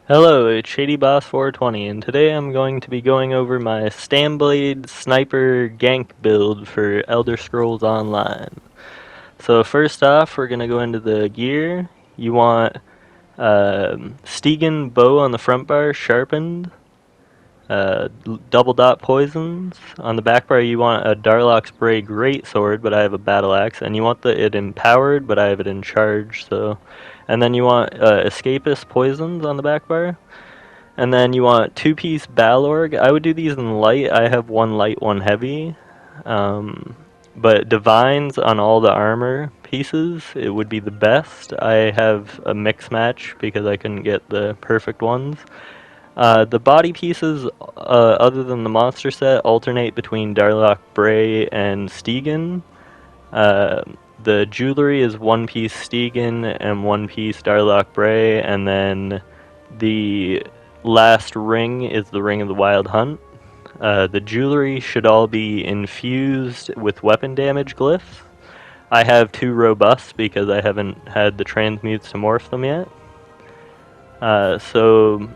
Hello, it's ShadyBoss420, and today I'm going to be going over my StamBlade Sniper Gank build for Elder Scrolls Online. So first off, we're going to go into the gear. You want Stygian bow on the front bar, sharpened, double dot poisons. On the back bar you want a Darloc's Brae greatsword, but I have a battle axe, and you want it empowered, but I have it in charge. And then you want escapist poisons on the back bar. And then you want two-piece balorgh. I would do these in light. I have one light, one heavy. But divines on all the armor pieces, it would be the best. I have a mix match because I couldn't get the perfect ones. The body pieces, other than the monster set, alternate between Darloc, Brae, and Stygian. The jewelry is one piece Stygian and one piece Darloc Brae, and then the last ring is the Ring of the Wild Hunt. The jewelry should all be infused with weapon damage glyphs. I have two robust because I haven't had the transmutes to morph them yet. So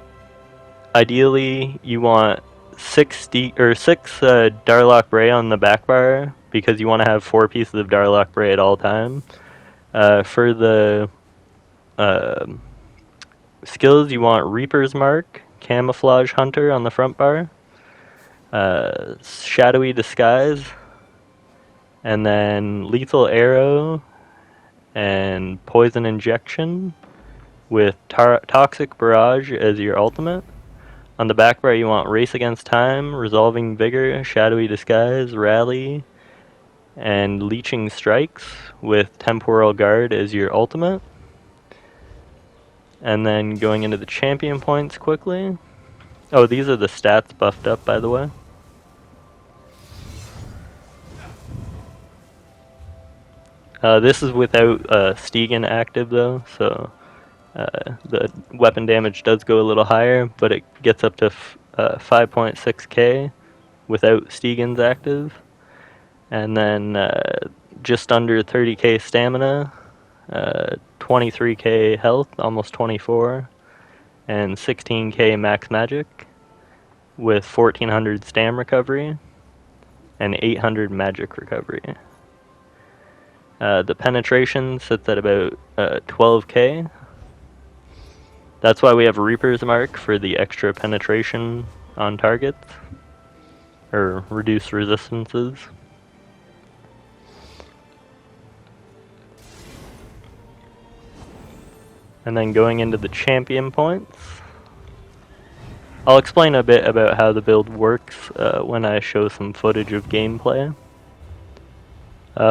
ideally you want six Darloc Brae on the back bar because you want to have 4 pieces of Darloc Brae at all time. For the skills, you want Reaper's Mark, Camouflage Hunter on the front bar, Shadowy Disguise, and then Lethal Arrow and Poison Injection with Toxic Barrage as your ultimate. On the back bar you want Race Against Time, Resolving Vigor, Shadowy Disguise, Rally, and Leeching Strikes with Temporal Guard as your ultimate. And then going into the champion points quickly. Oh, these are the stats buffed up, by the way. This is without Stygian active though, so the weapon damage does go a little higher, but it gets up to 5.6k without Stygian's active. And then just under 30k stamina, 23k health, almost 24, and 16k max magic with 1400 stam recovery and 800 magic recovery. The penetration sits at about 12k. That's why we have Reaper's Mark for the extra penetration on targets, or reduced resistances. And then going into the champion points, I'll explain a bit about how the build works when I show some footage of gameplay.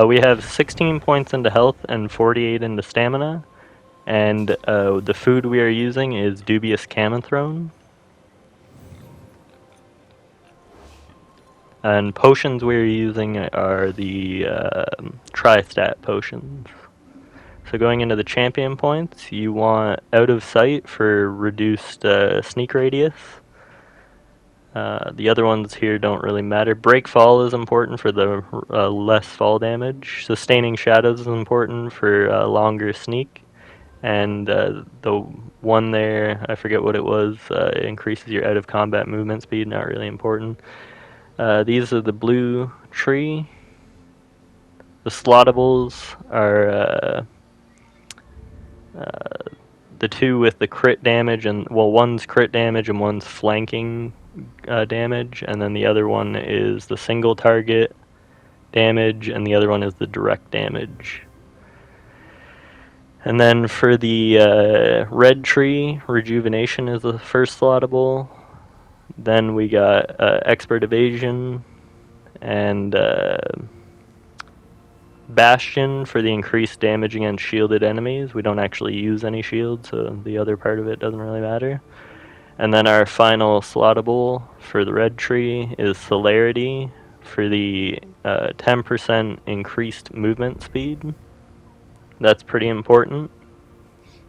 We have 16 points into health and 48 into stamina, and the food we are using is dubious camerthrone. And potions we're using are the tristat potions. So going into the champion points, you want Out of Sight for reduced sneak radius. The other ones here don't really matter. Break Fall is important for the less fall damage. Sustaining Shadows is important for longer sneak. And the one there, I forget what it was, increases your out of combat movement speed, not really important. These are the blue tree. The slottables are the two with the crit damage, and well, one's crit damage and one's flanking damage, and then the other one is the single target damage, and the other one is the direct damage. And then for the red tree, rejuvenation is the first slottable. Then we got expert evasion and Bastion for the increased damage against shielded enemies. We don't actually use any shields, so the other part of it doesn't really matter. And then our final slottable for the red tree is Celerity for the 10% increased movement speed. That's pretty important.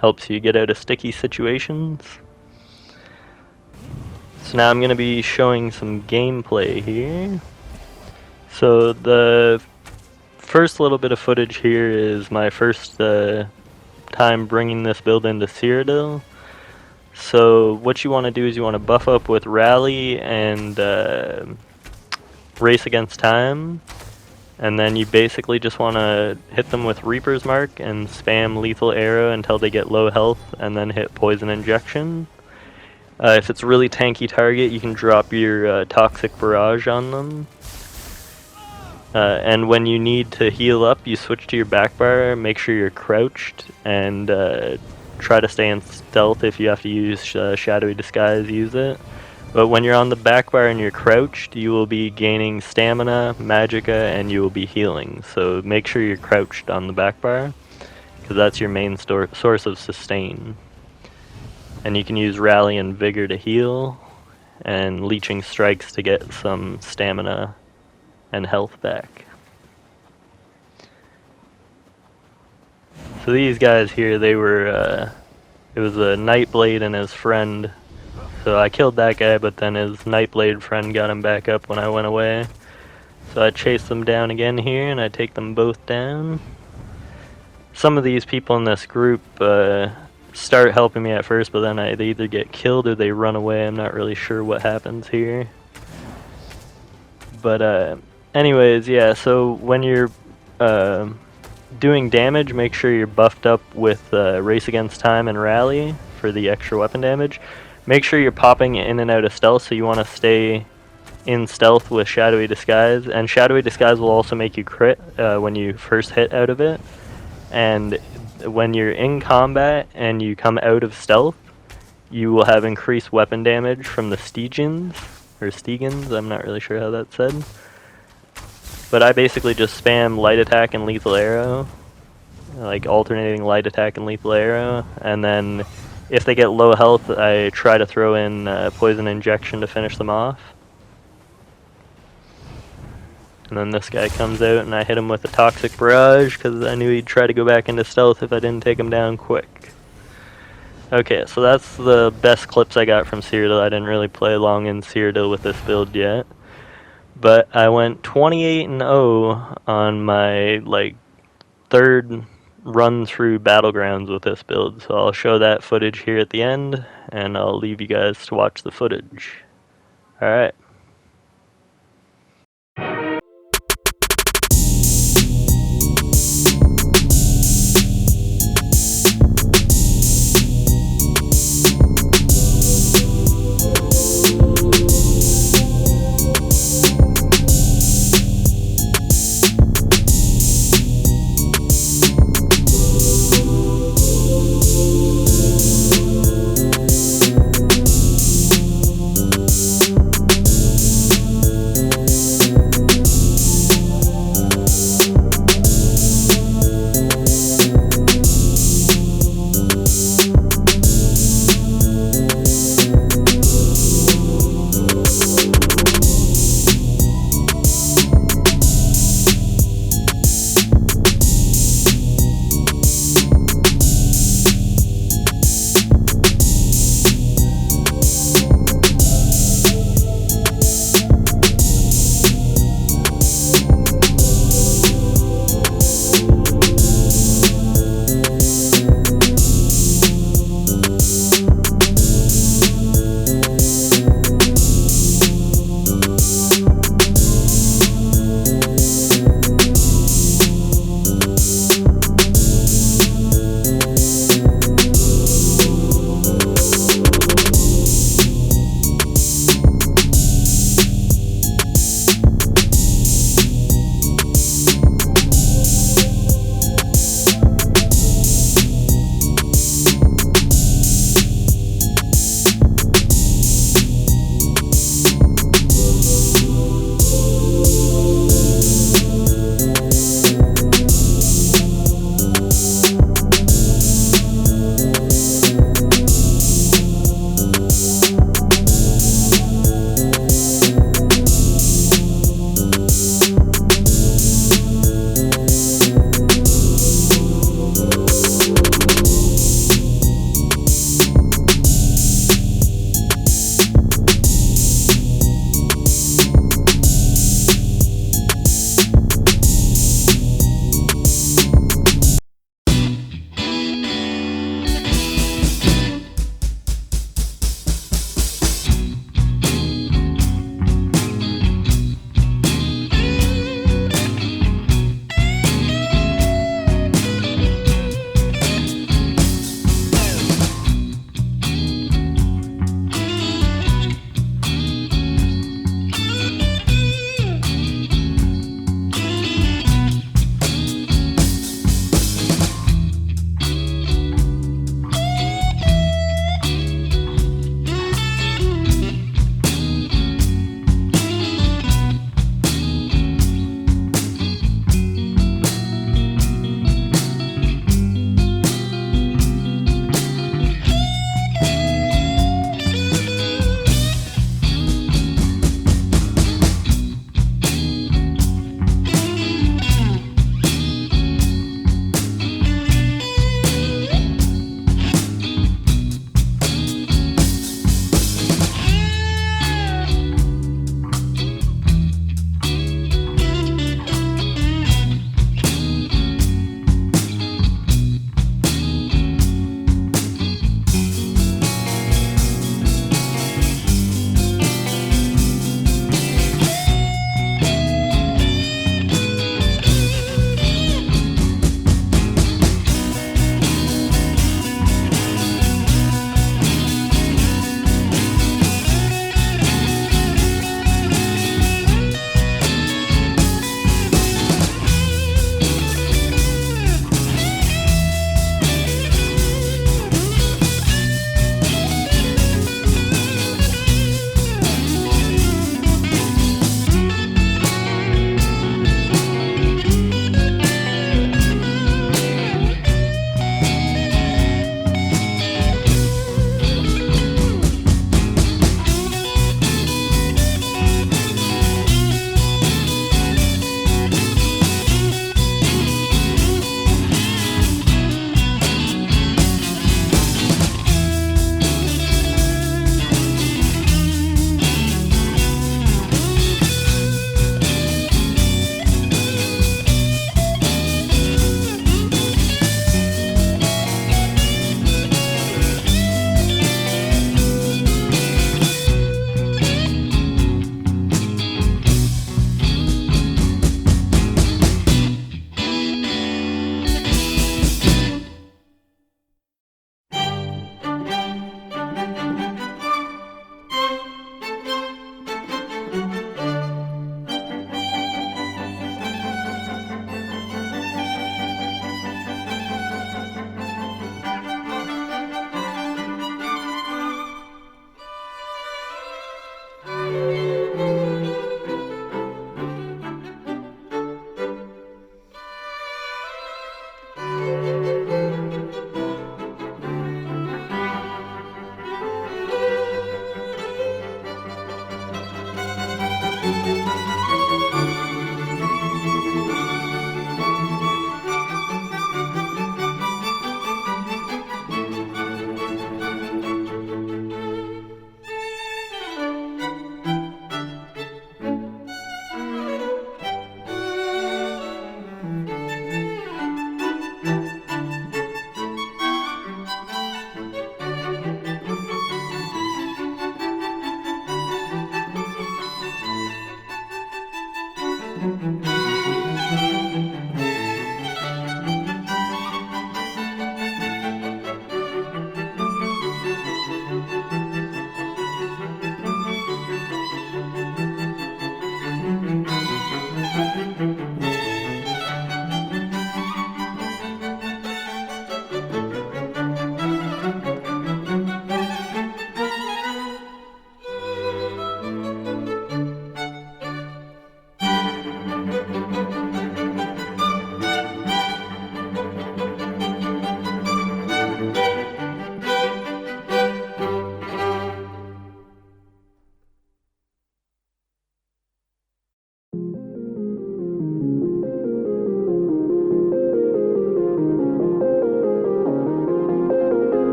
Helps you get out of sticky situations. So now I'm going to be showing some gameplay here. So the first little bit of footage here is my first time bringing this build into Cyrodiil. so what you want to do is you want to buff up with rally and race against time, and then you basically just want to hit them with Reaper's Mark and spam lethal arrow until they get low health, and then hit poison injection. If it's a really tanky target, you can drop your toxic barrage on them. And when you need to heal up, you switch to your back bar, make sure you're crouched, and try to stay in stealth. If you have to use shadowy disguise, use it. But when you're on the back bar and you're crouched, you will be gaining stamina, magicka, and you will be healing. So make sure you're crouched on the back bar, because that's your main source of sustain. And you can use rally and vigor to heal, and leeching strikes to get some stamina and health back. So these guys here, they were, it was a Nightblade and his friend. So I killed that guy, but then his Nightblade friend got him back up when I went away. So I chase them down again here, and I take them both down. Some of these people in this group start helping me at first, but then they either get killed or they run away. I'm not really sure what happens here. But anyways, yeah, so when you're doing damage, make sure you're buffed up with Race Against Time and Rally for the extra weapon damage. Make sure you're popping in and out of stealth, so you want to stay in stealth with Shadowy Disguise. And Shadowy Disguise will also make you crit when you first hit out of it. And when you're in combat and you come out of stealth, you will have increased weapon damage from the stygians, or stygians, I'm not really sure how that's said. But I basically just spam light attack and lethal arrow, like alternating light attack and lethal arrow, and then if they get low health, I try to throw in poison injection to finish them off. And then this guy comes out and I hit him with a toxic barrage because I knew he'd try to go back into stealth if I didn't take him down quick. Okay, so that's the best clips I got from Cyrodiil. I didn't really play long in Cyrodiil with this build yet. But I went 28-0 on my third run through Battlegrounds with this build. So I'll show that footage here at the end, and I'll leave you guys to watch the footage. Alright.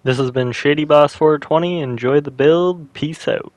This has been Shady Boss 420. Enjoy the build. Peace out.